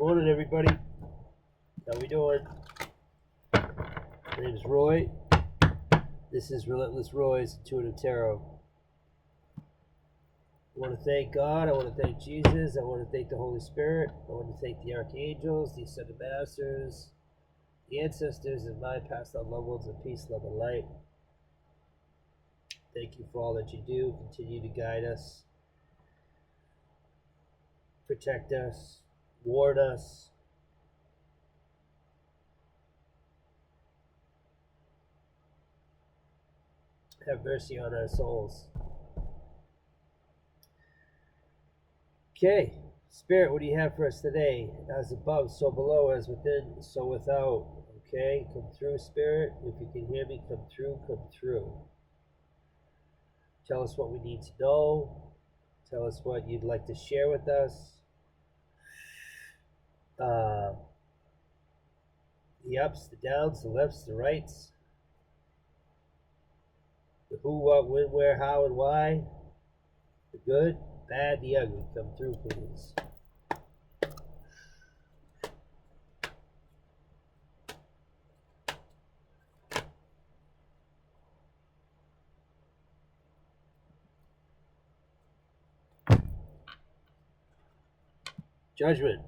Morning, everybody. How we doing? My name is Roy. This is Relentless Roy's Intuitive Tarot. I want to thank God. I want to thank Jesus. I want to thank the Holy Spirit. I want to thank the Archangels, the Ascended Masters, the Ancestors, and my past loved ones of peace, love, and light. Thank you for all that you do. Continue to guide us, protect us, ward us. Have mercy on our souls. Okay, Spirit, what do you have for us today? As above, so below, as within, so without. Okay, come through, Spirit. If you can hear me, come through, come through. Tell us what we need to know. Tell us what you'd like to share with us. The ups, the downs, the lefts, the rights. The who, what, when, where, how, and why. The good, bad, the ugly. Come through, please. Judgment.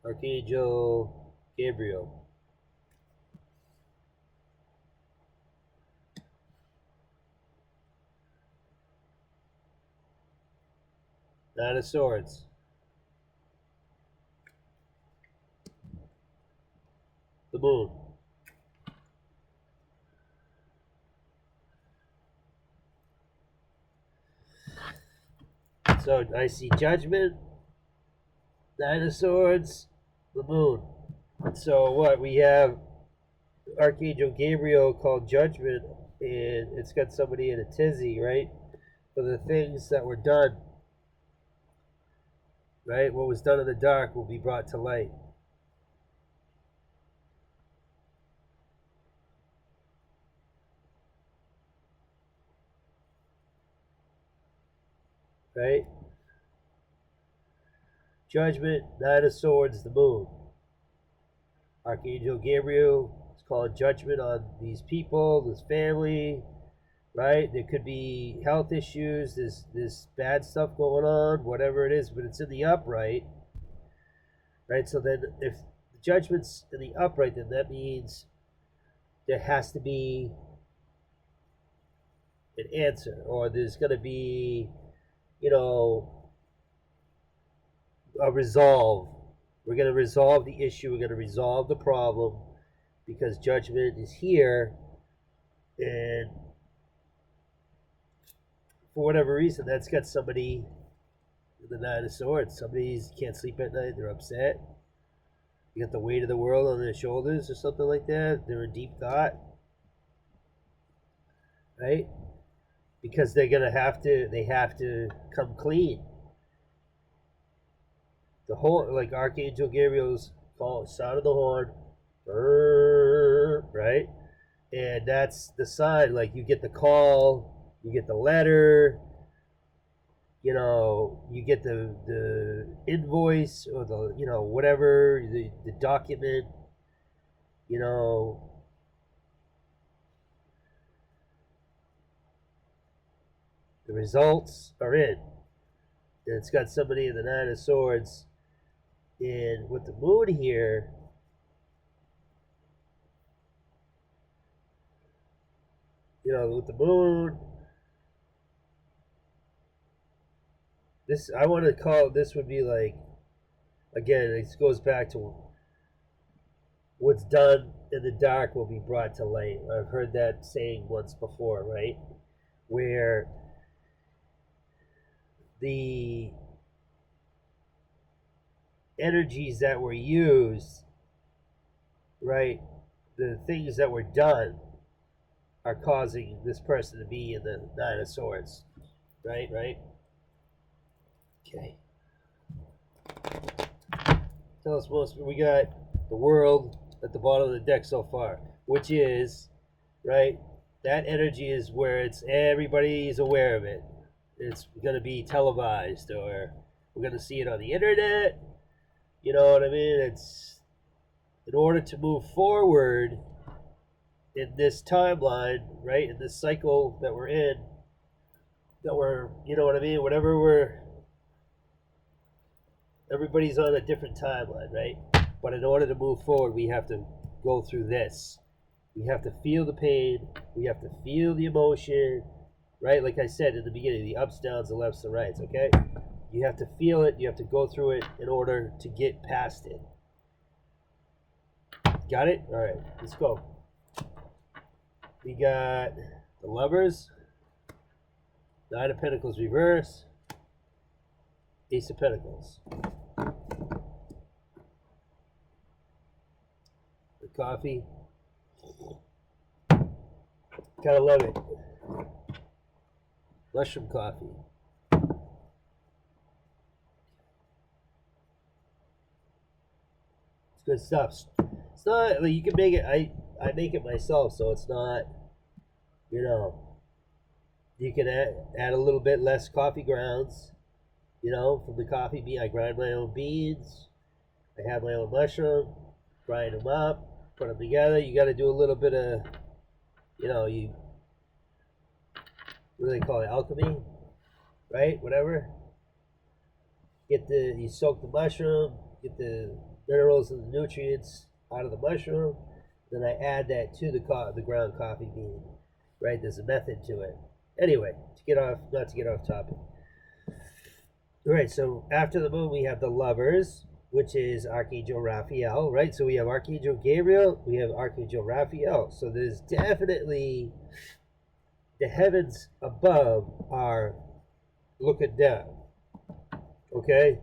Archangel Gabriel. Nine of Swords. The Moon. So I see Judgment, Nine of Swords, the Moon. So what? We have Archangel Gabriel called Judgment, and it's got somebody in a tizzy, right? For the things that were done, right? What was done in the dark will be brought to light. Right? Judgment, Nine of Swords, the Moon. Archangel Gabriel is calling judgment on these people, this family, right? There could be health issues, this bad stuff going on, whatever it is, but it's in the upright, right? So then if the judgment's in the upright, then that means there has to be an answer, or there's going to be, a resolve. We're going to resolve the issue. We're going to resolve the problem because judgment is here. And for whatever reason, that's got somebody in the Nine of Swords. Somebody can't sleep at night. They're upset. You got the weight of the world on their shoulders or something like that. They're in deep thought. Right? Because they have to come clean. The whole, like Archangel Gabriel's call, sound of the horn, right? And that's the sign. Like you get the call, you get the letter, you get the invoice or the whatever, the document, the results are in. And it's got somebody in the Nine of Swords. And with the moon here, with the moon, this, I want to call, this would be like, again, it goes back to what's done in the dark will be brought to light. I've heard that saying once before, right? Where the energies that were used, right, the things that were done are causing this person to be in the Nine of Swords, right? Okay. Tell us most. We got the World at the bottom of the deck so far, which is, right, that energy is where it's everybody is aware of it, it's going to be televised, or we're going to see it on the internet. You know what I mean? It's in order to move forward in this timeline, right? In this cycle that we're in, that we're, you know what I mean? Whatever everybody's on a different timeline, right? But in order to move forward, we have to go through this. We have to feel the pain. We have to feel the emotion, right? Like I said in the beginning, the ups, downs, the lefts, the rights, okay? You have to feel it. You have to go through it in order to get past it. Got it? All right, let's go. We got the Lovers, Nine of Pentacles reverse, Ace of Pentacles. The coffee. Gotta love it. Mushroom coffee. It's good stuff. It's not like you can make it. I make it myself, so it's not. You know, you can add a little bit less coffee grounds. You know, from the coffee bean, I grind my own beans. I have my own mushroom. Grind them up, put them together. You got to do a little bit of, you know, what do they call it, alchemy, right? Whatever. You soak the mushroom, get the minerals and the nutrients out of the mushroom. Then I add that to the ground coffee bean, right? There's a method to it. Anyway, not to get off topic. All right, so after the moon, we have the Lovers, which is Archangel Raphael, right? So we have Archangel Gabriel, we have Archangel Raphael. So there's definitely the heavens above are looking down, okay?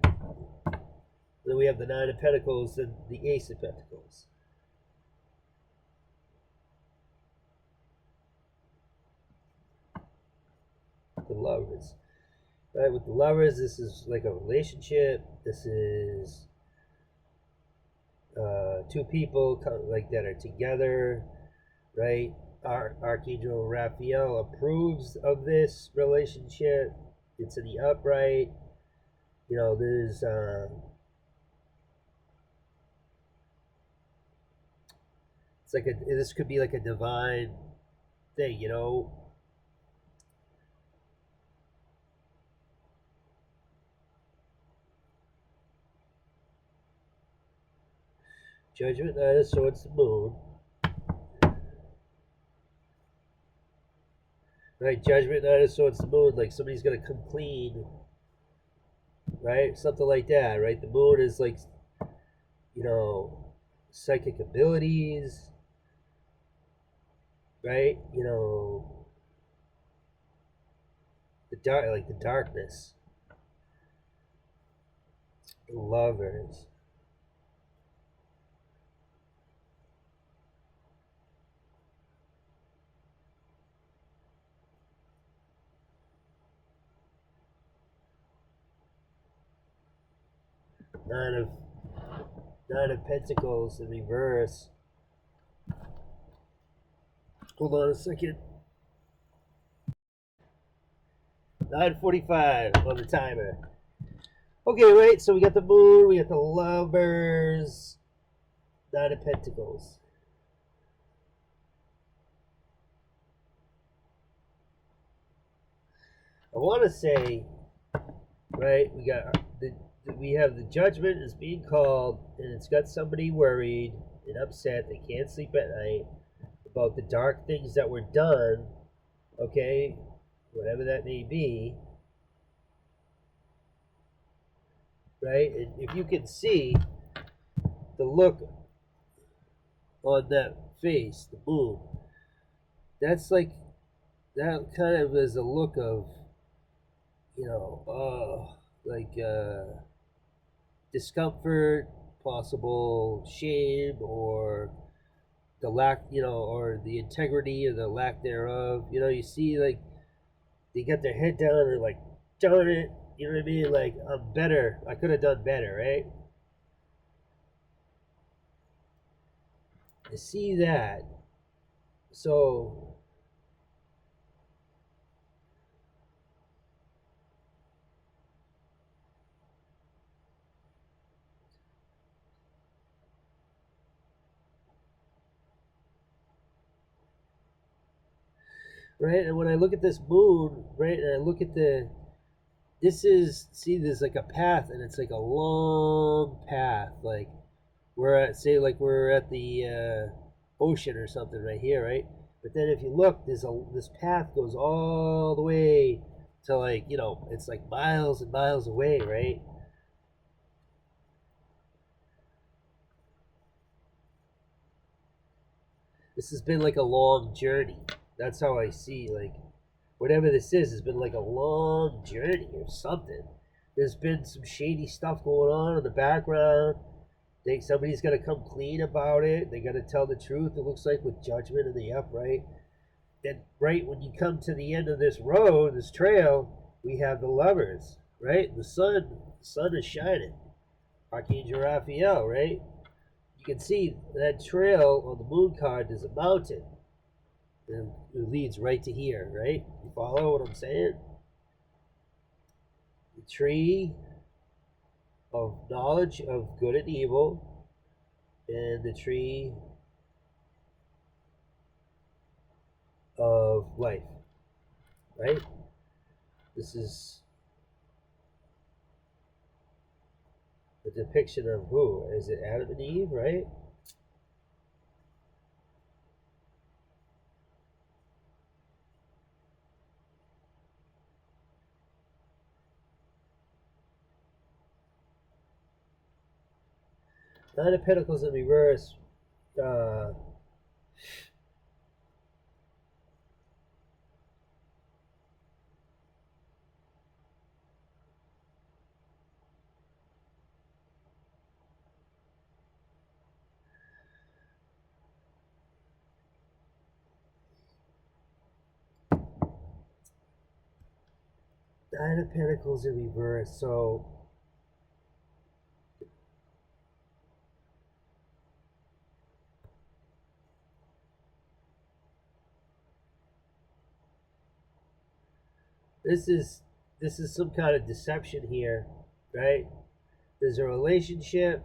Then we have the Nine of Pentacles and the Ace of Pentacles. The Lovers. Right, with the Lovers, this is like a relationship. This is two people like that are together, right? Archangel Raphael approves of this relationship. It's in the upright. You know, there's it's like this could be like a divine thing, you know. Judgment, Knight of Swords, the Moon. Right, Judgment, Knight of Swords, the Moon, like somebody's gonna come clean, right? Something like that, right? The Moon is like, you know, psychic abilities, right? You know, the darkness, the Lovers. Nine of Pentacles in reverse. Hold on a second. 9:45 on the timer. Okay, right. So we got the Moon, we got the Lovers, Nine of Pentacles. I want to say, right? We have the Judgment is being called, and it's got somebody worried and upset. They can't sleep at night about the dark things that were done. Okay, whatever that may be, right? And if you can see the look on that face, the Moon, that's like, that kind of is a look of, you know, discomfort, possible shame, or the lack, you know, or the integrity or the lack thereof. You know, you see, like, they get their head down and like, darn it, you know what I mean? Like, I'm better. I could have done better, right? I see that. So right? And when I look at this moon, right, and I look at this is, see, there's like a path, and it's like a long path. Like we're at, say, like we're at the ocean or something right here, right? But then if you look, this path goes all the way to, like, you know, it's like miles and miles away, right? This has been like a long journey. That's how I see, like, whatever this is has been like a long journey or something. There's been some shady stuff going on in the background. Somebody's got to come clean about it. They got to tell the truth. It looks like with judgment in the upright. Then right when you come to the end of this road, this trail, we have the lovers, right? The sun is shining. Archangel Raphael, right? You can see that trail on the moon card. There's a mountain, and it leads right to here, right? You follow what I'm saying? The tree of knowledge of good and evil, and the tree of life, right? This is a depiction of who? Is it Adam and Eve, right? Nine of Pentacles in reverse. Nine of Pentacles in reverse. So this is some kind of deception here, right? There's a relationship,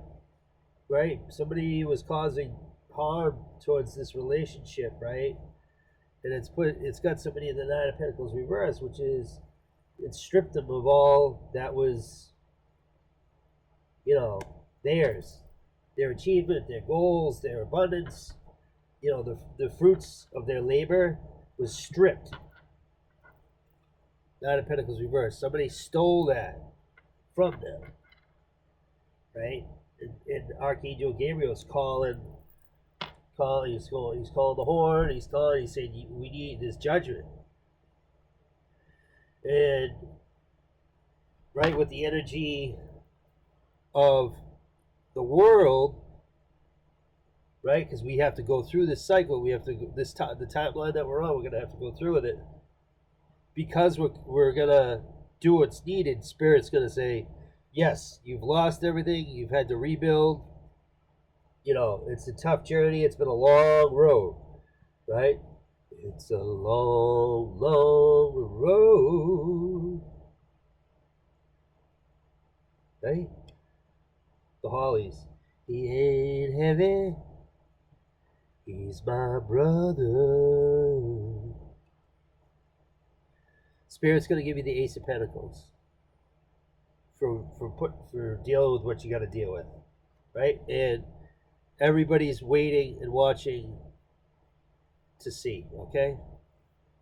right? Somebody was causing harm towards this relationship, right? And it's got somebody in the Nine of Pentacles reverse, which is, it stripped them of all that was, you know, theirs, their achievement, their goals, their abundance, you know, the fruits of their labor was stripped. Nine of Pentacles reverse. Somebody stole that from them, right? And Archangel Gabriel's calling. He's calling the horn. He's saying we need this judgment. And right with the energy of the world, right? Because we have to go through this cycle. We have to the timeline that we're on. We're gonna have to go through with it. Because we're gonna do what's needed. Spirit's gonna say, yes, you've lost everything. You've had to rebuild. You know, it's a tough journey. It's been a long road, right? It's a long, long road, right? The Hollies. He ain't heavy. He's my brother. Spirit's gonna give you the Ace of Pentacles for dealing with what you got to deal with, right? And everybody's waiting and watching to see, okay?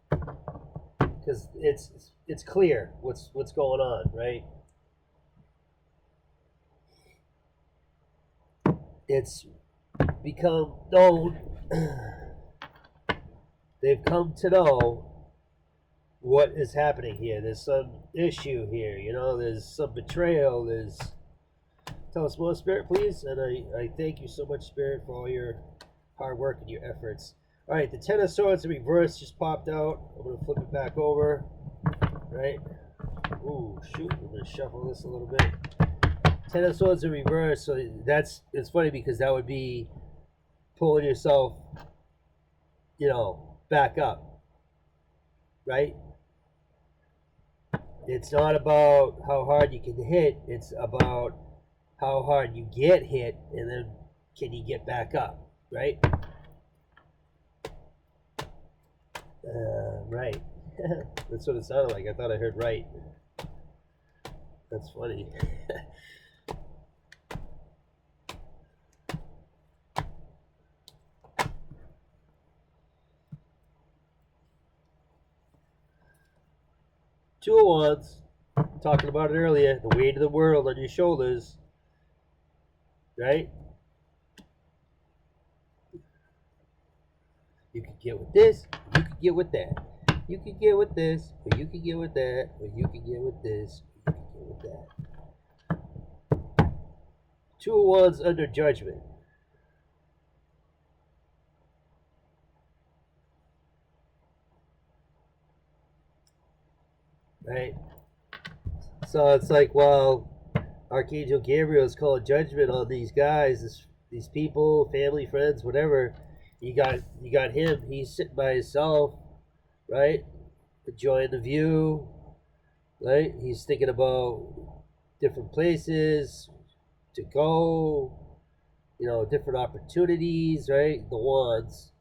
Because it's clear what's going on, right? It's become known. They've come to know what is happening here. There's some issue here, you know. There's some betrayal. Tell us more, Spirit, please. And I thank you so much, Spirit, for all your hard work and your efforts. All right, the Ten of Swords in reverse just popped out. I'm going to flip it back over, right? Ooh, shoot, I'm going to shuffle this a little bit. Ten of Swords in reverse, so it's funny because that would be pulling yourself, you know, back up, right? It's not about how hard you can hit, it's about how hard you get hit, and then can you get back up, right? Right. That's what it sounded like. I thought I heard right. That's funny. Two of Wands. Talking about it earlier. The weight of the world on your shoulders. Right? You could get with this. You could get with that. You could get with this, or you could get with that, or you could get with this, or you could get with that. Two of Wands under judgment. Right? So it's like, well, Archangel Gabriel is calling judgment on these guys, these people, family, friends, whatever. You got him. He's sitting by himself, right? Enjoying the view, right? He's thinking about different places to go, different opportunities, right? The Wands,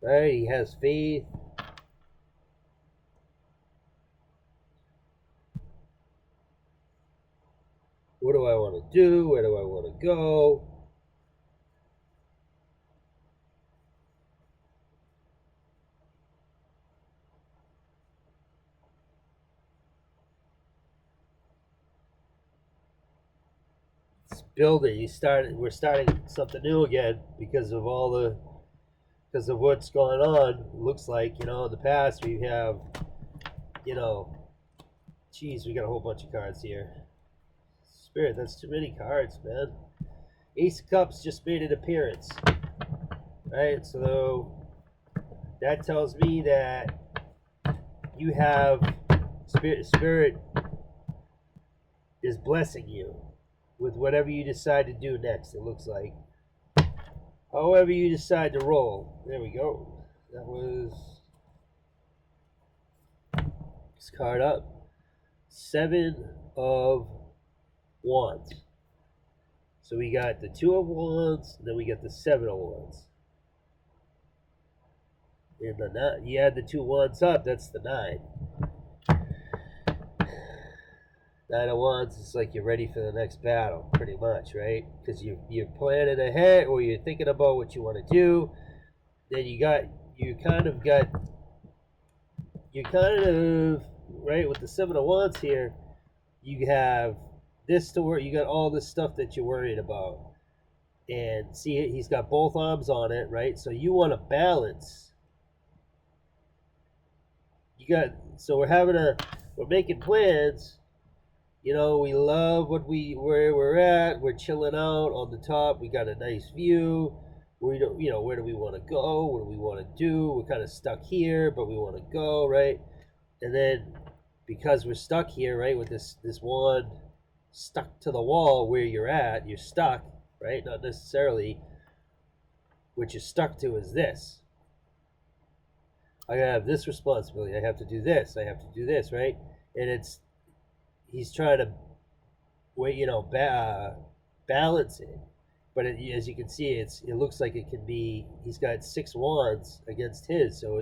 right? He has faith. What do I want to do? Where do I want to go? It's building. We're starting something new again because of what's going on. It looks like, in the past we have, geez, we got a whole bunch of cards here. Spirit, that's too many cards, man. Ace of Cups just made an appearance, right? So that tells me that you have spirit is blessing you with whatever you decide to do next. It looks like, however you decide to roll. There we go. That was this card up. 7 of Wands. So we got the 2 of Wands, and then we got the 7 of Wands. And you add the 2 Wands up, that's the 9. 9 of Wands is like you're ready for the next battle, pretty much, right? Because you're planning ahead, or you're thinking about what you want to do. Then you kind of right with the 7 of Wands here. You have this to worry. You got all this stuff that you're worried about, and see, he's got both arms on it, right? So you want to balance. So we're making plans. We love where we're at. We're chilling out on the top. We got a nice view. Where do we want to go? What do we want to do? We're kind of stuck here, but we want to go, right? And then because we're stuck here, right, with this wand stuck to the wall where you're stuck, right? Not necessarily. What you're stuck to is this. I have this responsibility. I have to do this. I have to do this, right? And he's trying to balance it. But as you can see, it looks like it can be. He's got 6 wands against his, so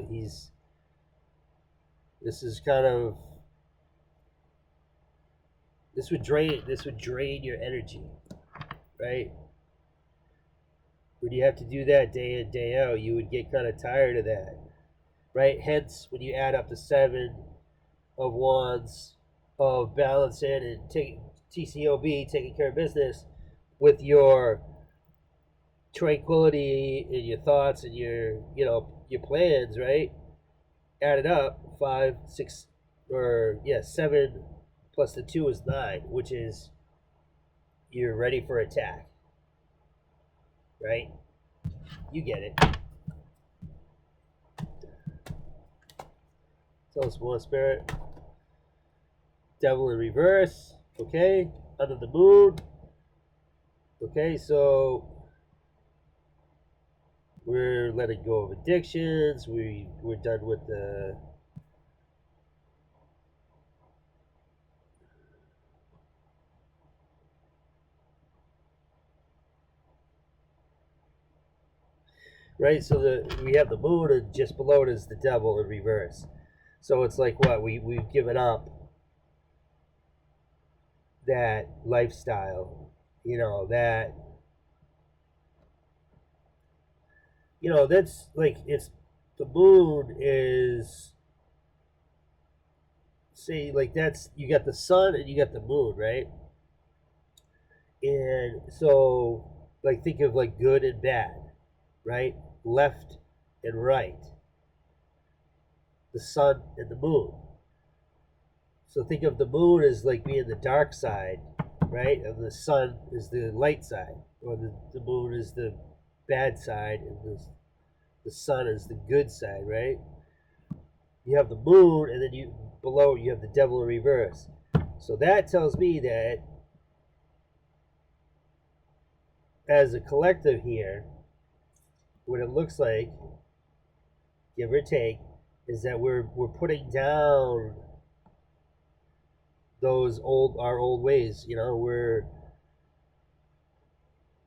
this would drain your energy, right? When you have to do that day in, day out, you would get kind of tired of that, right? Hence, when you add up the 7 of wands of balancing and TCOB, taking care of business, with your tranquility and your thoughts and your plans, right? Added up, 5, 6, 7 plus the 2 is 9, which is you're ready for attack, right? You get it. Tell us more, Spirit. Devil in reverse. Okay. Under the moon. Okay, so we're letting go of addictions. We're done with the right? So we have the moon, and just below it is the devil in reverse. So it's like what we've given up that lifestyle, that that's like it's the moon is say like that's you got the sun and you got the moon, right? And so like think of like good and bad, right? Left and right, the sun and the moon. So think of the moon as like being the dark side, right? And the sun is the light side, or the moon is the bad side, and the sun is the good side, right? You have the moon, and then below you have the devil in reverse. So that tells me that as a collective here, what it looks like, give or take, is that we're putting down our old ways. We're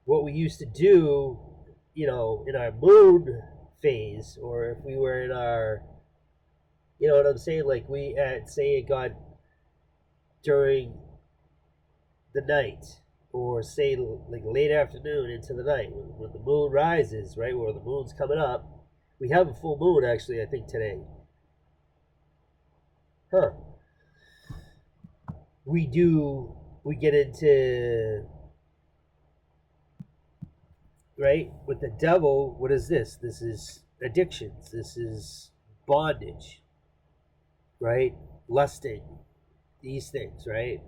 what we used to do, in our moon phase, or if we were in our, you know what I'm saying, like we at say it got during the night, or say like late afternoon into the night when the moon rises, right, where the moon's coming up. We have a full moon actually, I think today. Huh. We get into, right, with the devil. What is this? This is addictions. This is bondage, right? Lusting, these things, right?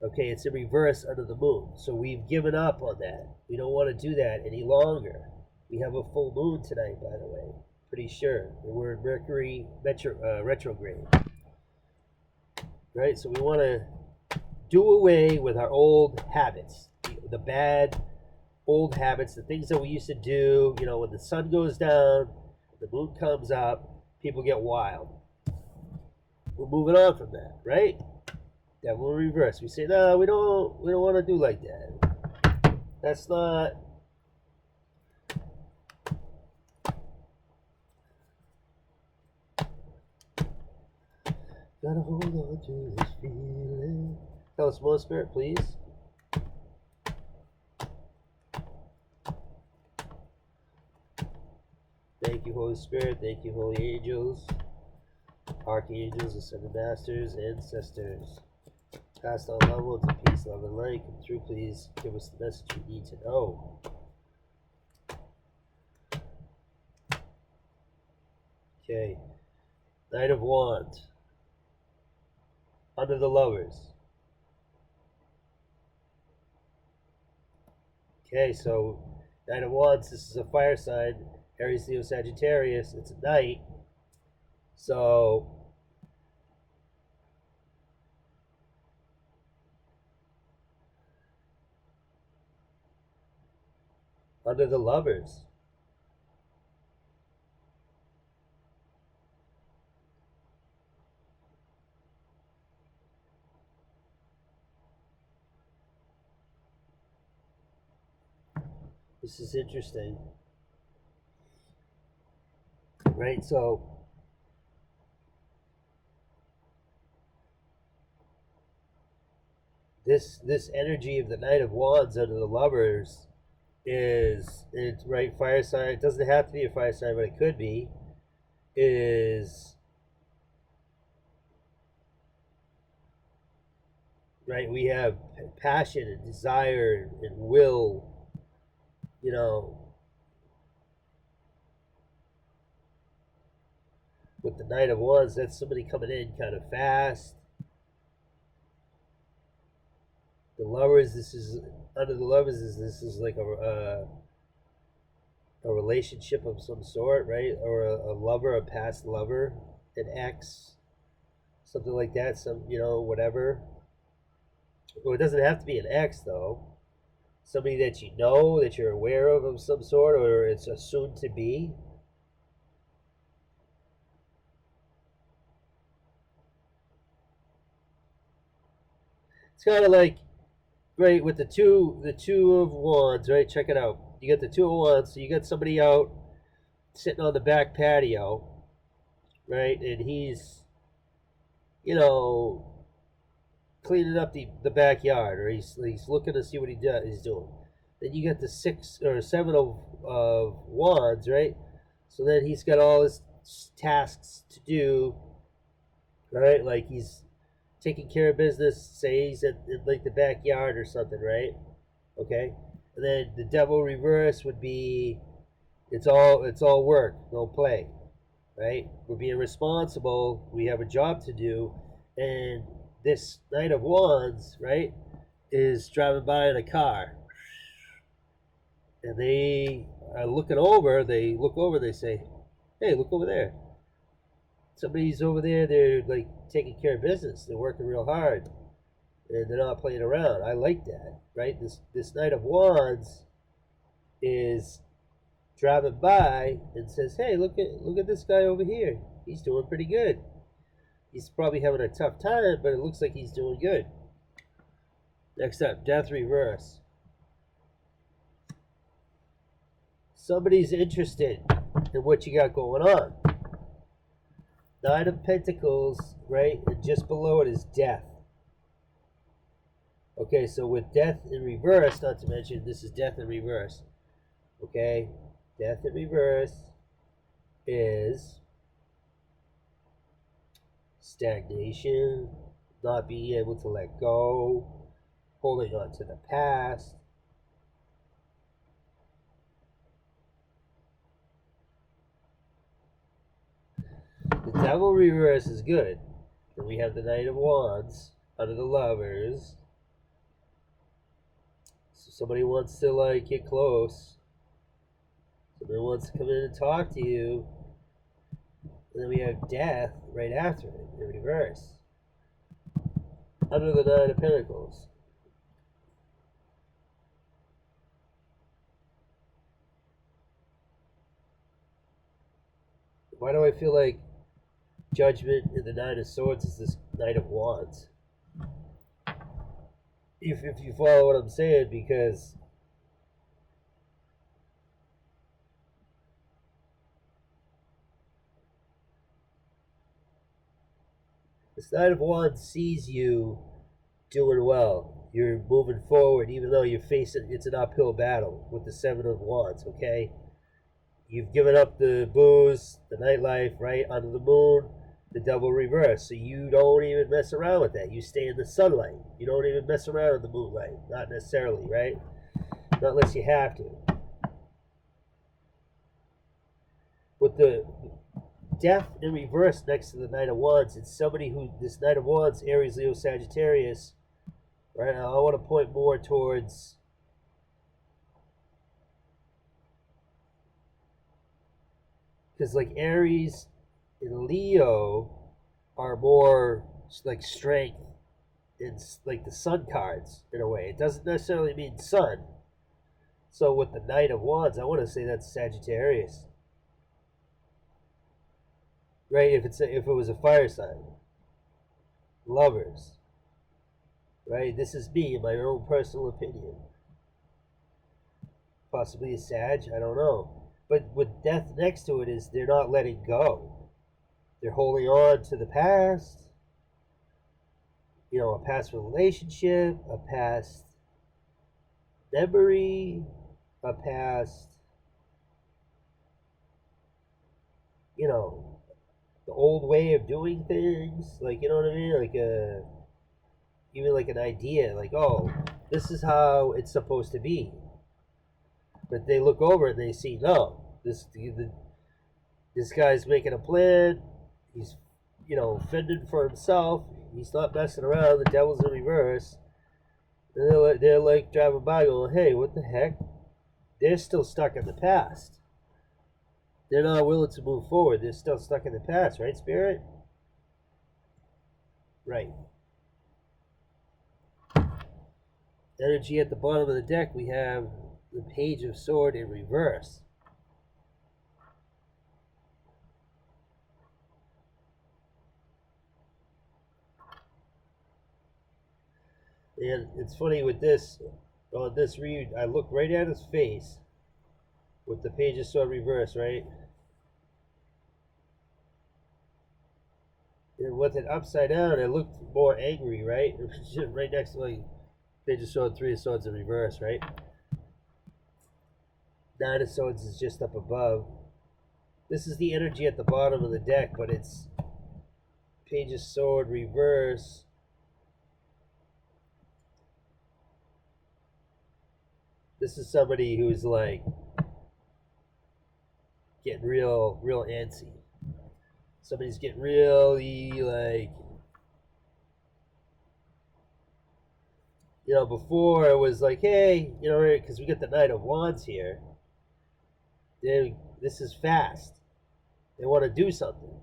Okay, it's in reverse under the moon. So we've given up on that. We don't want to do that any longer. We have a full moon tonight, by the way. Pretty sure. We're in Mercury retrograde. Right? So we want to do away with our old habits, the bad old habits, the things that we used to do. When the sun goes down, the moon comes up, people get wild. We're moving on from that, right? That will reverse. We say, no, we don't want to do like that. That's not. Gotta hold on to this feeling. Tell us more, Spirit, please. Thank you, Holy Spirit. Thank you, Holy Angels, Archangels, Ascended Masters, Ancestors. Past all levels of peace, love, and light. Come through, please. Give us the message we need to know. Okay. Knight of Wands. Under the Lovers. Okay, so Knight of Wands, this is a fire sign. Aries, Leo, Sagittarius. It's a night. So under the Lovers. This is interesting. Right, so this energy of the Knight of Wands under the Lovers it's right, fire sign. It doesn't have to be a fire sign, but it could be. Is right. We have passion and desire and will. With the Knight of Wands, that's somebody coming in kind of fast. The Lovers, this is under the Lovers this is like a relationship of some sort, right? Or a lover, a past lover, an ex, something like that. Whatever. Well, it doesn't have to be an ex though. Somebody that that you're aware of some sort, or it's a soon to be. It's kind of like, right, with the two of Wands, right? Check it out. You got the two of Wands, so you got somebody out sitting on the back patio, right? And he's, you know, cleaning up the backyard, or he's looking to see what he's doing. Then you got the 6 or 7 of wands, right? So then he's got all his tasks to do, right? Like he's taking care of business. Say he's in like the backyard or something, right? Okay. And then the devil reverse would be it's all work, no play, right? We're being responsible. We have a job to do, and this Knight of Wands, right, is driving by in a car, and they are looking over. They look over. They say, "Hey, look over there. Somebody's over there. They're like taking care of business. They're working real hard, and they're not playing around." I like that, right? This Knight of Wands is driving by and says, "Hey, look at this guy over here. He's doing pretty good. He's probably having a tough time, but it looks like he's doing good." Next up, Death reverse. Somebody's interested in what you got going on. 9 of Pentacles, right? And just below it is Death. Okay, so with Death in reverse, not to mention this is Death in reverse. Okay, Death in reverse is stagnation, not being able to let go, holding on to the past. The Devil reverse is good. Then we have the Knight of Wands under the Lovers. So somebody wants to like get close. Somebody wants to come in and talk to you. And then we have Death right after it in reverse. Under the 9 of Pentacles. Why do I feel like Judgment in the 9 of Swords is this Knight of Wands? If you follow what I'm saying, because this Knight of Wands sees you doing well. You're moving forward, even though you're facing, it's an uphill battle with the 7 of Wands, okay? You've given up the booze, the nightlife, right? Under the moon, the Devil reverse. So you don't even mess around with that. You stay in the sunlight. You don't even mess around in the moonlight. Not necessarily, right? Not unless you have to. With the Death in reverse next to the Knight of Wands, it's somebody who, this Knight of Wands, Aries, Leo, Sagittarius, right? I want to point more towards because like Aries and Leo are more like strength. It's like the sun cards in a way. It doesn't necessarily mean sun. So with the Knight of Wands, I want to say that's Sagittarius, right? If it was a fire sign, Lovers, right? This is me, my own personal opinion. Possibly a Sag, I don't know. But with Death next to it is they're not letting go. They're holding on to the past. You know, a past relationship, a past memory, a past, you know, the old way of doing things. Like, you know what I mean? Like even like an idea, like, oh, this is how it's supposed to be. But they look over and they see, no, this guy's making a plan. He's, you know, fending for himself. He's not messing around. The Devil's in reverse. And they're like driving by going, hey, what the heck? They're still stuck in the past. They're not willing to move forward. They're still stuck in the past, right, Spirit? Right. Energy at the bottom of the deck, we have the Page of Sword in reverse. And it's funny with this, on this read, I look right at his face with the Page of Sword reverse, right? with it upside down, it looked more angry, right? It was just right next to, like, Page of Swords, Three of Swords in reverse, right? Nine of Swords is just up above. This is the energy at the bottom of the deck, but it's Page of Sword reverse. This is somebody who's like getting real antsy. Somebody's getting really like, you know, before it was like, hey, you know, because we got the Knight of Wands here. This is fast. They want to do something,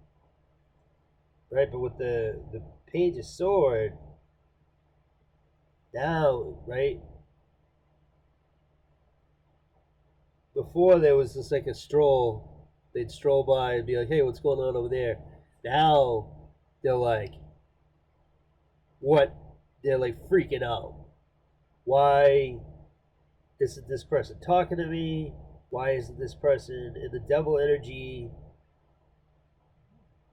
right? But with the Page of Sword now, right? Before there was just like a stroll. They'd stroll by and be like, hey, what's going on over there? Now they're like, what? They're like freaking out. Why isn't this person talking to me? Why isn't this person in the devil energy?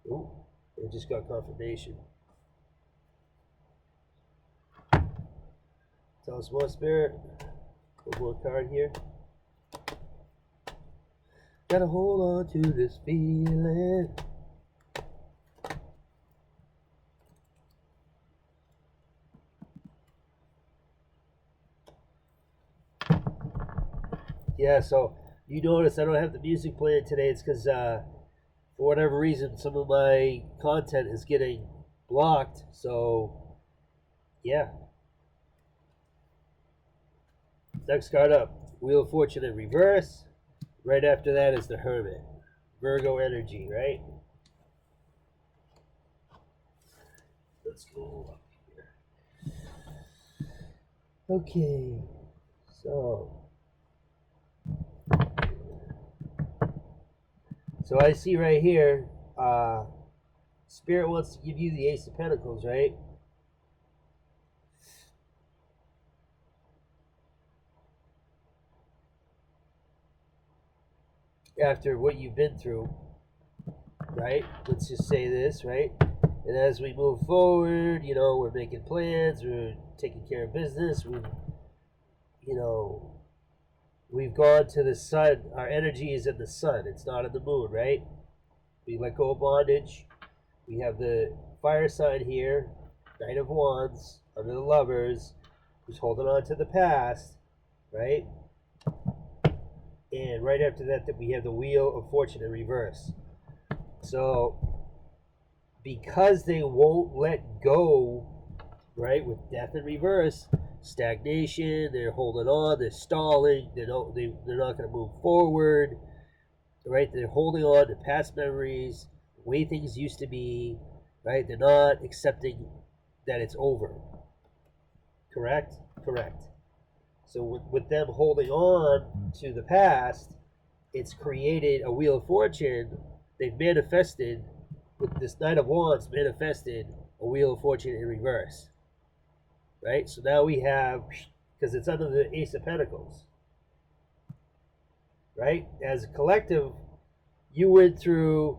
Ooh, they just got confirmation. Tell us more, Spirit. One more card here. Gotta hold on to this feeling. Yeah, so you notice I don't have the music playing today. It's because for whatever reason, some of my content is getting blocked. So, yeah. Next card up, Wheel of Fortune in reverse. Right after that is the Hermit. Virgo energy, right? Let's go up here. Okay, so I see right here, Spirit wants to give you the Ace of Pentacles, right? After what you've been through, right? Let's just say this, right? And as we move forward, you know, we're making plans, we're taking care of business, we've gone to the sun. Our energy is in the sun. It's not in the moon, right? We let go of bondage. We have the fire sign here, Knight of Wands, under the Lovers, who's holding on to the past, right? And right after that, we have the Wheel of Fortune in reverse. So, because they won't let go, right, with Death in reverse, stagnation, they're holding on, they're stalling, they're not going to move forward, right? They're holding on to past memories, the way things used to be, right? They're not accepting that it's over. Correct? Correct. So with them holding on to the past, it's created a Wheel of Fortune. They've manifested, with this Knight of Wands, manifested a Wheel of Fortune in reverse. Right? So now we have, because it's under the Ace of Pentacles. Right? As a collective, you went through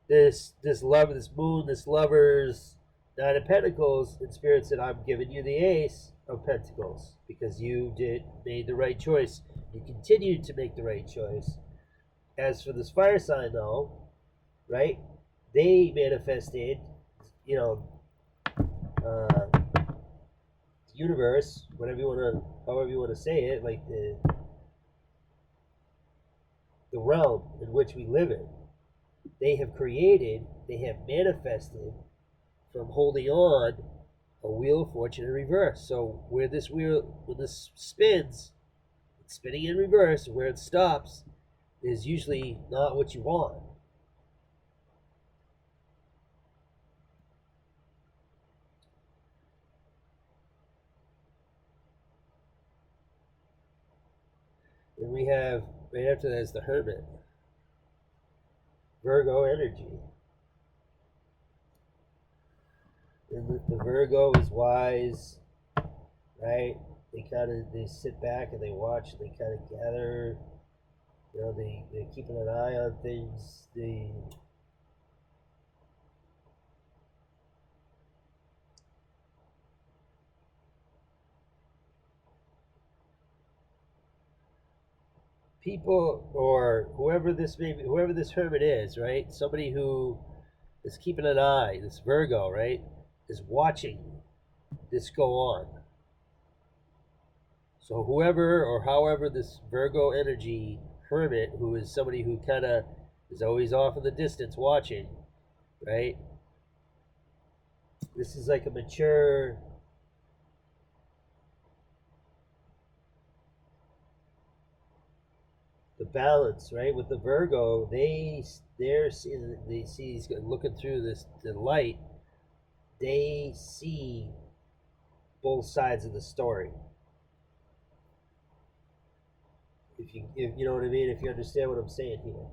this love, this moon, this Lovers, Nine of Pentacles, and Spirit said, I'm giving you the Ace of Pentacles because you made the right choice. You continued to make the right choice. As for this fire sign, though, right? They manifested, you know, universe, however you want to say it, like the realm in which we live in. They have manifested from holding on a Wheel of Fortune in reverse. So when this spins, it's spinning in reverse, where it stops is usually not what you want. And we have, right after that is the Hermit. Virgo energy. And the Virgo is wise, right? They sit back and they watch, and they kind of gather, you know, they're keeping an eye on things. people or whoever this may be, whoever this hermit is, right? Somebody who is keeping an eye, this Virgo, right, is watching this go on. So whoever or however this Virgo energy hermit, who is somebody who kind of is always off in the distance watching, right? This is like a mature, the balance, right? With the Virgo, they see he's looking through the light. They see both sides of the story. If you know what I mean, if you understand what I'm saying here,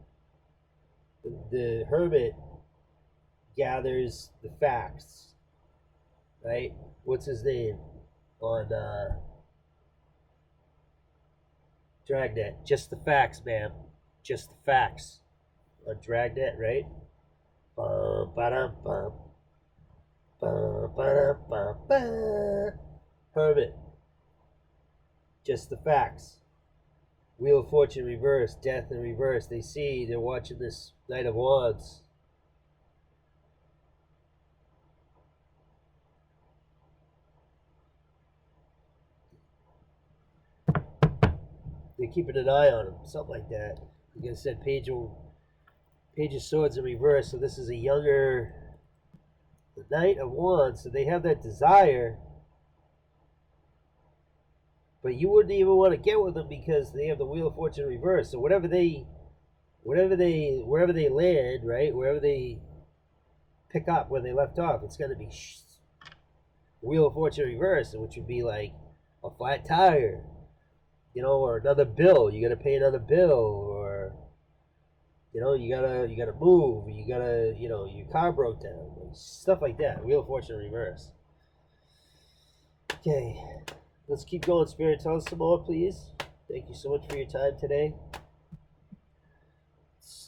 the hermit gathers the facts, right? What's his name on Dragnet? Just the facts, man. Just the facts on Dragnet, right? Bum, ba-dum, bum. Bum, ba-dum, bum, ba. Hermit. Just the facts. Wheel of Fortune reverse, death in reverse. They see, they're watching this Knight of Wands. They're keeping an eye on him, something like that. Like I said, Page of Swords in reverse. So this is a younger, the Knight of Wands. So they have that desire, but you wouldn't even want to get with them because they have the Wheel of Fortune in reverse. So wherever they land, right, wherever they pick up where they left off, it's going to be Wheel of Fortune in reverse, which would be like a flat tire, or another bill. You got to pay another bill, or you gotta move. You gotta, your car broke down, stuff like that. Wheel of Fortune in reverse. Okay, let's keep going. Spirit, tell us some more, please. Thank you so much for your time today.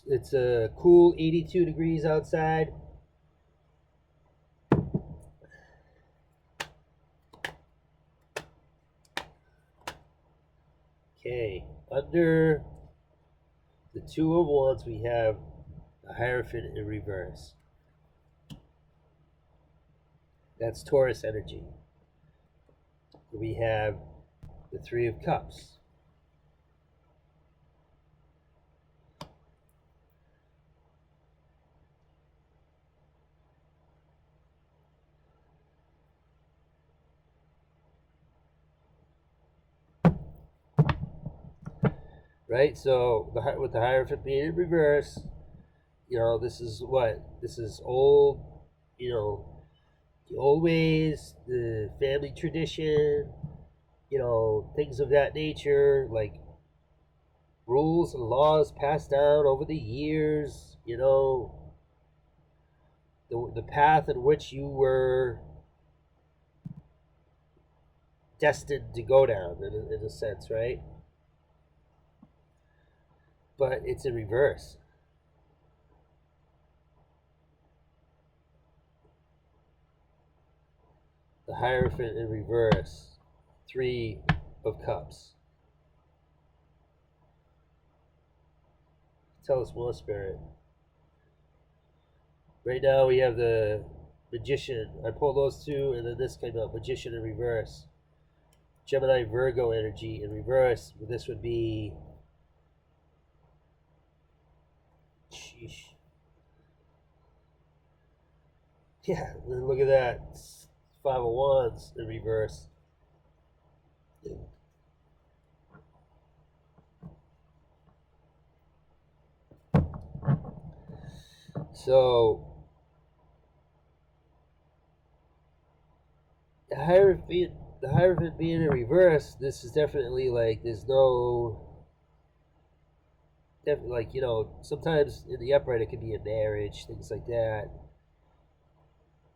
It's a cool 82 degrees outside. Okay, under the Two of Wands, we have the Hierophant in reverse. That's Taurus energy. We have the Three of Cups. Right? So with the Hierophant being in reverse, this is what? This is old, the old ways, the family tradition, things of that nature, like rules and laws passed down over the years, the path in which you were destined to go down, in a sense, right? But it's in reverse. The Hierophant in reverse. Three of Cups. Tell us more, Spirit. Right now we have the Magician. I pulled those two, and then this came out. Magician in reverse. Gemini Virgo energy in reverse. This would be... Sheesh. Yeah, look at that. Five of Wands in reverse. So the Hierophant being in reverse, this is definitely like there's no, definitely like, sometimes in the upright it could be a marriage, things like that.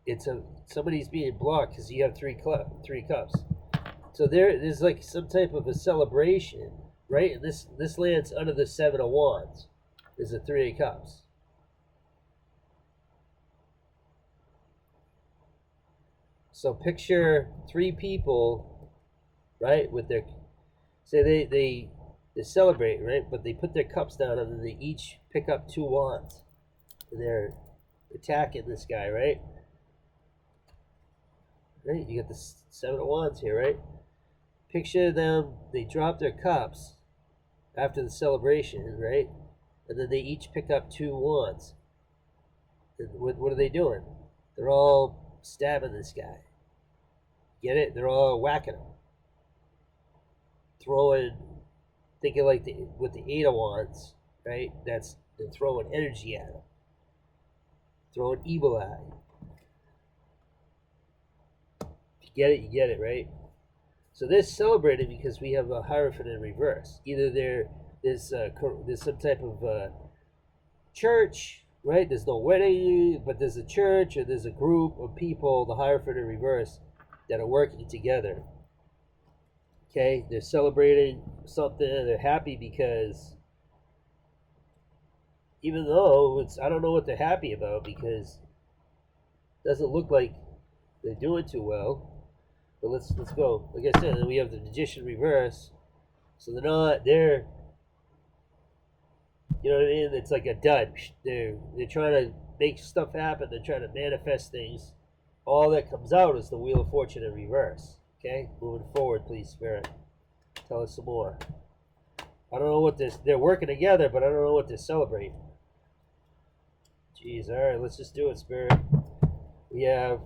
It's somebody's being blocked because you have three cups. So there's like some type of a celebration, right? And this lands under the Seven of Wands. Is the Three of Cups. So picture three people, right? With their, say they They're celebrating, right? But they put their cups down and then they each pick up 2 wands. And they're attacking this guy, right? Right? You got the 7 of wands here, right? Picture them, they drop their cups after the celebration, right? And then they each pick up 2 wands. And what are they doing? They're all stabbing this guy. Get it? They're all whacking him. Throwing, thinking like with the 8 of wands, right? They're throwing energy at him. Throwing evil at him. If you get it, right? So they're celebrating because we have a Hierophant in reverse. Either there's some type of church, right? There's no wedding, but there's a church or there's a group of people, the Hierophant in reverse, that are working together. Okay, they're celebrating something. They're happy because, even though I don't know what they're happy about, because it doesn't look like they're doing too well. But let's go. Like I said, then we have the Magician reverse. So they're you know what I mean? It's like a dud. They're trying to make stuff happen. They're trying to manifest things. All that comes out is the Wheel of Fortune in reverse. Okay? Moving forward, please, Spirit. Tell us some more. I don't know what they're working together, but I don't know what they're celebrating. Jeez, alright, let's just do it, Spirit. We have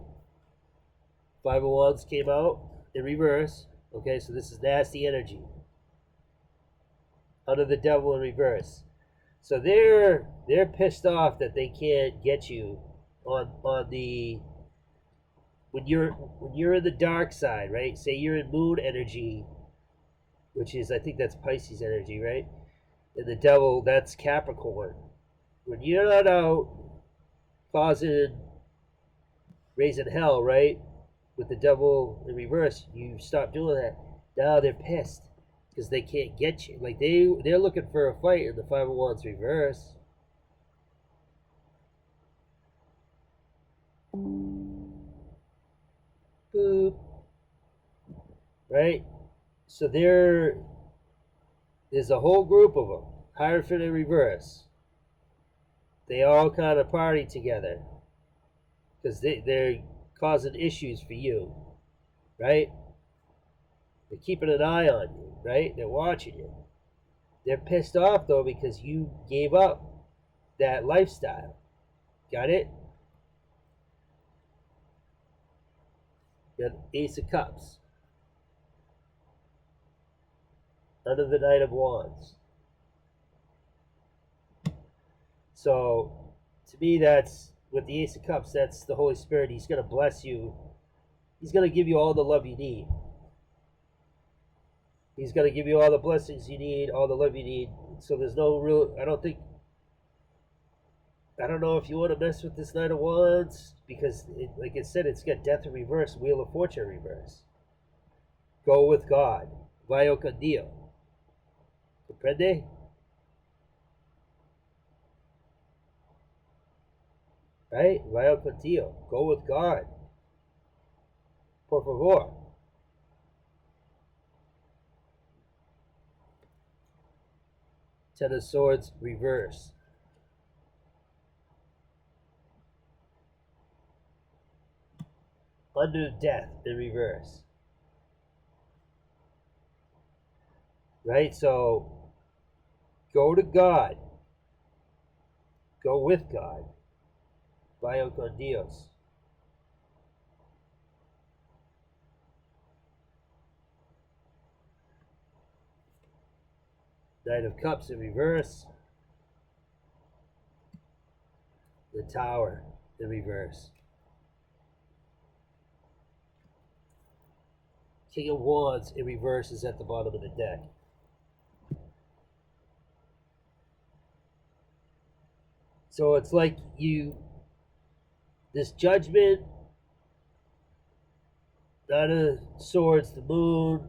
5 of Wands came out in reverse. Okay, so this is nasty energy. Under the Devil in reverse. So they're pissed off that they can't get you on the when you're in the dark side, right? Say you're in moon energy, which is, I think that's Pisces energy, right? And the Devil, that's Capricorn. When you're not out raising hell, right? With the Devil in reverse, you stop doing that. Now they're pissed because they can't get you. Like they're looking for a fight in the 5 of Wands reverse. Boop. Right? So there's a whole group of them. Hierophant in reverse. They all kind of party together because they're causing issues for you, right? They're keeping an eye on you, right? They're watching you. They're pissed off, though, because you gave up that lifestyle. Got it? You got Ace of Cups. Under the Knight of Wands. So, to me, that's, with the Ace of Cups, that's the Holy Spirit. He's going to bless you. He's going to give you all the love you need. He's going to give you all the blessings you need, all the love you need. So there's no real, I don't know if you want to mess with this Knight of Wands, because, like I said, it's got Death in reverse, Wheel of Fortune in reverse. Go with God. Vaya con Dios. Comprende? Right? Vaya con Dios. Go with God. Por favor. Ten of Swords, reverse. Under Death in reverse. Right? So, go to God. Go with God. Vaya con Dios. Knight of Cups in reverse. The Tower in reverse. King of Wands in reverse is at the bottom of the deck. So it's like this Judgment, Knight of Swords, the Moon,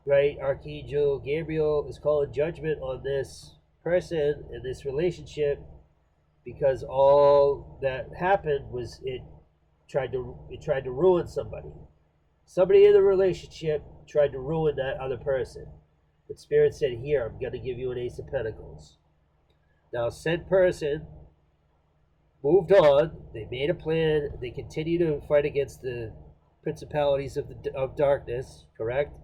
right? Archangel Gabriel is calling judgment on this person and this relationship, because all that happened was it tried to ruin somebody. Somebody in the relationship tried to ruin that other person. But Spirit said, here, I'm going to give you an Ace of Pentacles. Now, said person moved on. They made a plan. They continue to fight against the principalities of darkness, correct?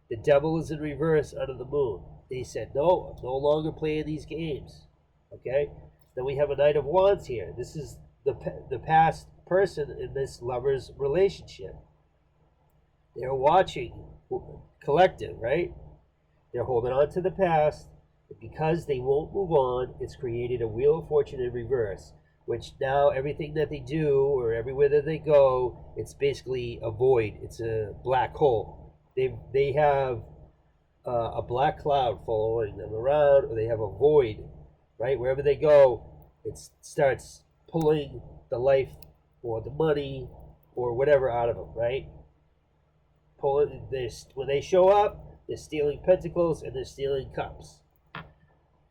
The devil is in reverse under the moon. They said, no, I'm no longer playing these games. Okay? Then we have a Knight of Wands here. This is the past person in this lover's relationship. They're watching collective, right? They're holding on to the past. Because they won't move on, it's created a Wheel of Fortune in reverse, which now everything that they do or everywhere that they go, it's basically a void. It's a black hole. They have a black cloud following them around, or they have a void, right? Wherever they go, it starts pulling the life or the money or whatever out of them, right? Pulling this when they show up, they're stealing pentacles and they're stealing cups.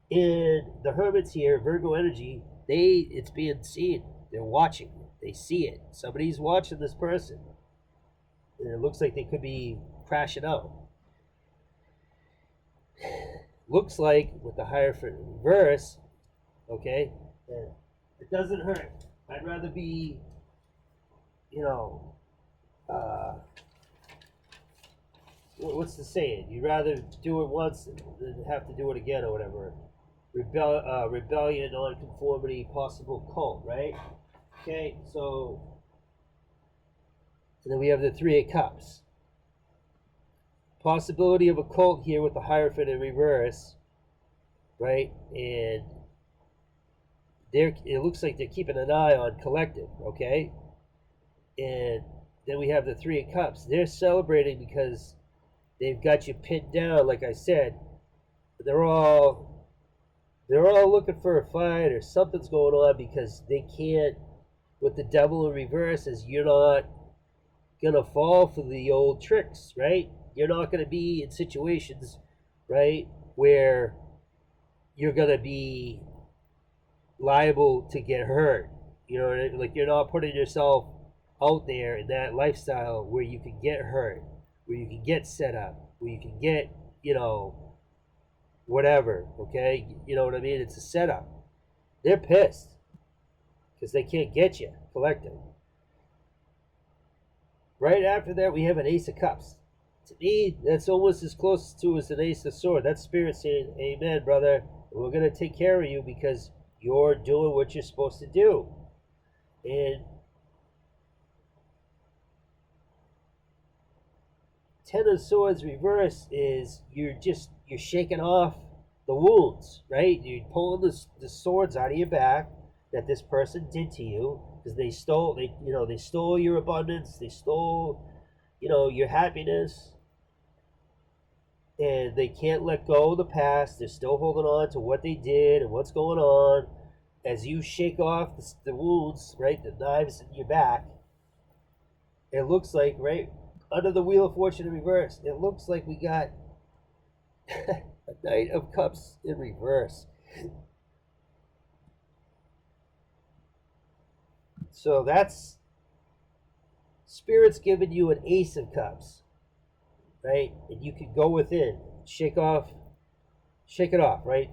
In the Hermits here, Virgo energy, it's being seen. They're watching. They see it. Somebody's watching this person. And it looks like they could be crashing out. Looks like with the Hierophant reverse, okay, it doesn't hurt. I'd rather be, what's the saying? You'd rather do it once than have to do it again or whatever. Rebellion, nonconformity, possible cult, right? Okay, so and then we have the Three of Cups. Possibility of a cult here with the Hierophant in reverse, right? And it looks like they're keeping an eye on collective, okay? And then we have the Three of Cups. They're celebrating because they've got you pinned down, like I said. They're all looking for a fight or something's going on because they can't, with the devil in reverse, is you're not going to fall for the old tricks, right? You're not going to be in situations, right, where you're going to be liable to get hurt. You know, like you're not putting yourself out there in that lifestyle where you can get hurt, where you can get set up, where you can get, whatever, okay? You know what I mean? It's a setup. They're pissed because they can't get you, collective. Right after that, we have an Ace of Cups. To me, that's almost as close to as an Ace of Swords. That's Spirit saying, amen, brother. We're going to take care of you because you're doing what you're supposed to do. And Ten of Swords reverse is you're shaking off the wounds, right? You're pulling the swords out of your back that this person did to you because they stole your abundance, they stole, your happiness, and they can't let go of the past. They're still holding on to what they did and what's going on. As you shake off the wounds, right, the knives in your back, it looks like, right, under the Wheel of Fortune in reverse, it looks like we got a Knight of Cups in reverse. So that's Spirit's giving you an Ace of Cups, right? And you can go within, shake it off, right?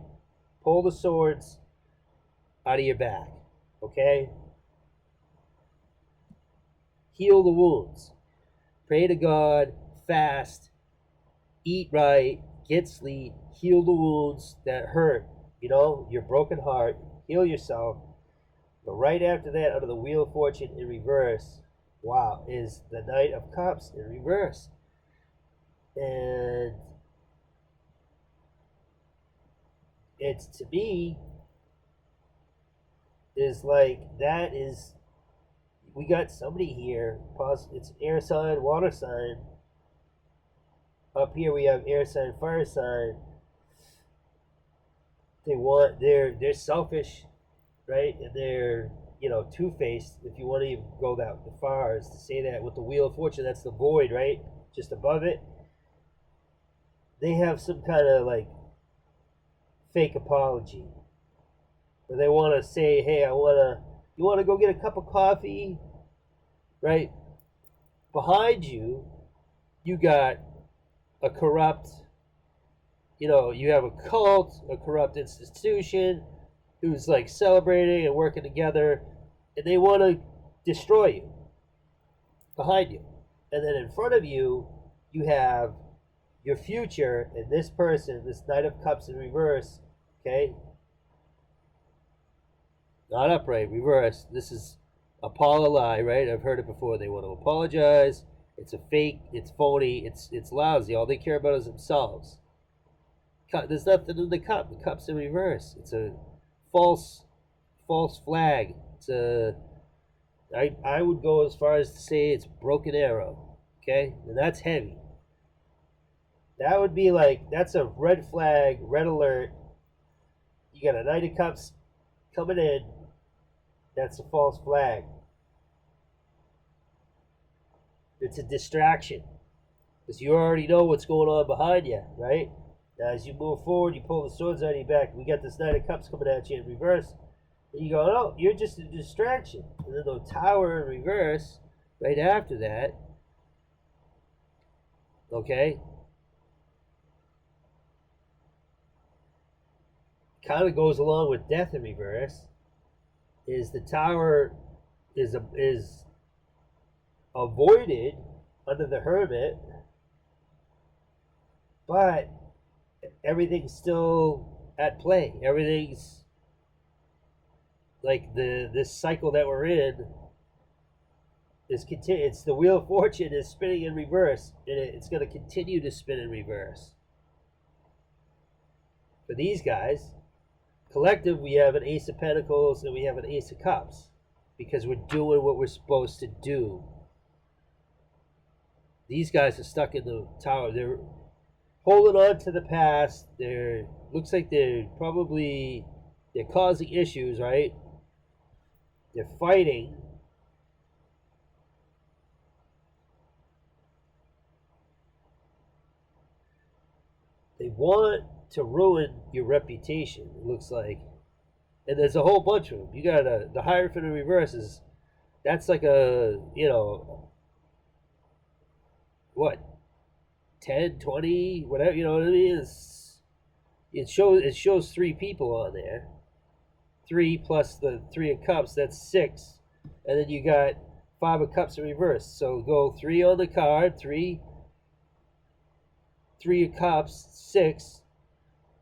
Pull the swords out of your back, okay? Heal the wounds. Pray to God, fast, eat right, get sleep, heal the wounds that hurt, your broken heart, heal yourself. But right after that, under the Wheel of Fortune in reverse, wow, is the Knight of Cups in reverse. And it's, to me, is like, that is, we got somebody here, it's air sign, water sign. Up here we have air sign, fire sign. They're selfish, right? And they're, two-faced, if you want to even go that far as to say that. With the Wheel of Fortune, that's the void, right? Just above it. They have some kind of like fake apology. Or they want to say, hey, you want to go get a cup of coffee, right? Behind you, you got a corrupt you have a cult, a corrupt institution who's like celebrating and working together, and they want to destroy you behind you. And then in front of you, you have your future, and this person, this Knight of Cups in reverse, okay? Not upright, reverse. This is a lie, right? I've heard it before. They want to apologize. It's a fake. It's phony. It's lousy. All they care about is themselves. There's nothing in the cup. The cup's in reverse. It's a false flag. I would go as far as to say it's broken arrow. Okay, and that's heavy. That would be like, that's a red flag, red alert. You got a Knight of Cups coming in. That's a false flag. It's a distraction, because you already know what's going on behind you, right? Now, as you move forward, you pull the swords out of your back. We got this Knight of Cups coming at you in reverse. And you go, oh, you're just a distraction. And then the Tower in reverse, right after that, okay, kind of goes along with Death in reverse, is the Tower is avoided under the Hermit, but everything's still at play. Everything's like this cycle that we're in is it's the Wheel of Fortune is spinning in reverse, and it's going to continue to spin in reverse. For these guys, collective, we have an Ace of Pentacles and we have an Ace of Cups, because we're doing what we're supposed to do. These guys are stuck in the Tower. They're holding on to the past. Looks like they're causing issues, right? They're fighting. They want to ruin your reputation, it looks like. And there's a whole bunch of them. You got the Hierophant in reverse that's like what, 10, 20, whatever, you know what I mean? It shows 3 people on there. 3 plus the 3 of Cups, that's 6. And then you got 5 of Cups in reverse. So go 3 on the card, 3 of Cups, 6,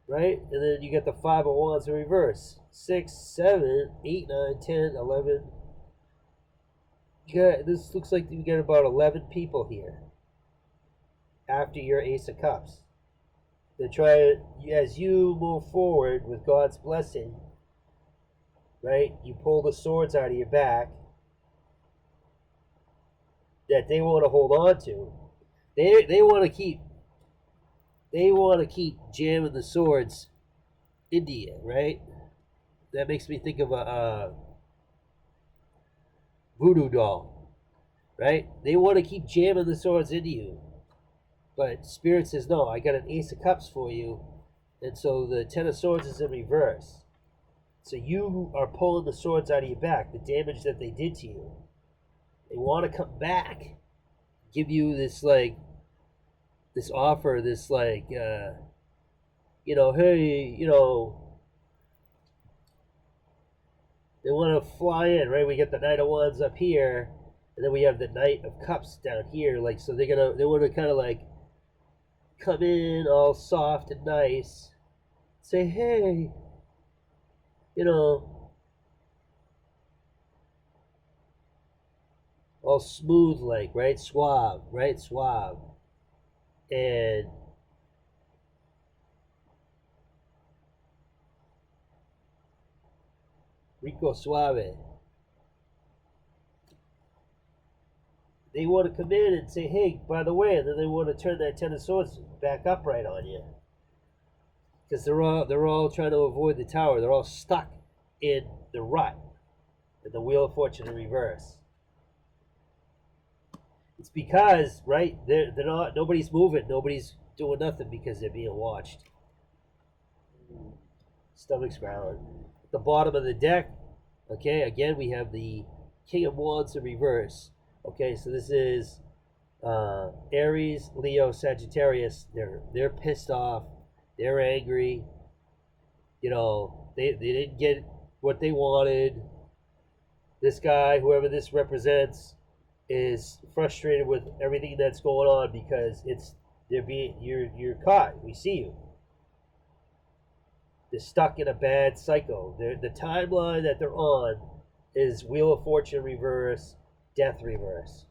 right? And then you get the 5 of Wands in reverse. 6, 7, 8, 9, 10, 11. This looks like you get about 11 people here after your Ace of Cups. They try, as you move forward with God's blessing, right? You pull the swords out of your back that they want to hold on to. They want to keep jamming the swords into you, right? That makes me think of a voodoo doll, right? They want to keep jamming the swords into you. But Spirit says, no, I got an Ace of Cups for you. And so the 10 of Swords is in reverse. So you are pulling the swords out of your back, the damage that they did to you. They want to come back, give you this offer, hey, they want to fly in, right? We get the Knight of Wands up here, and then we have the Knight of Cups down here. Like, so they want to kind of like come in all soft and nice, say, hey, all smooth, like, right? Suave, right? Suave. And Rico Suave. They want to come in and say, hey, by the way, and then they want to turn that 10 of Swords back upright on you. Because they're all trying to avoid the Tower. They're all stuck in the rut, in the Wheel of Fortune in reverse. It's because, right, they're not, nobody's moving, nobody's doing nothing because they're being watched. Stomach's growling. At the bottom of the deck, okay, again, we have the King of Wands in reverse. Okay, so this is Aries, Leo, Sagittarius. They're pissed off. They're angry. You know, they didn't get what they wanted. This guy, whoever this represents, is frustrated with everything that's going on because you're caught. We see you. They're stuck in a bad cycle. The timeline that they're on is Wheel of Fortune reverse, Death reverse.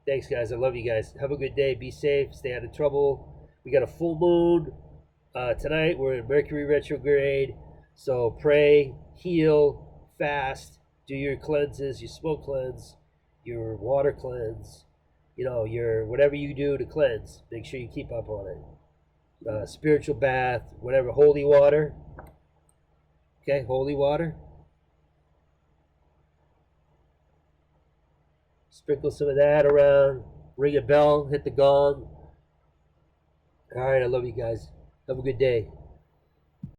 Thanks, guys. I love you guys. Have a good day. Be safe. Stay out of trouble. We got a full moon tonight. We're in Mercury retrograde. So pray, heal, fast, do your cleanses, your smoke cleanse, your water cleanse, you know, your whatever you do to cleanse. Make sure you keep up on it. Spiritual bath, whatever, holy water. Okay, holy water. Sprinkle some of that around. Ring a bell, hit the gong. All right, I love you guys. Have a good day.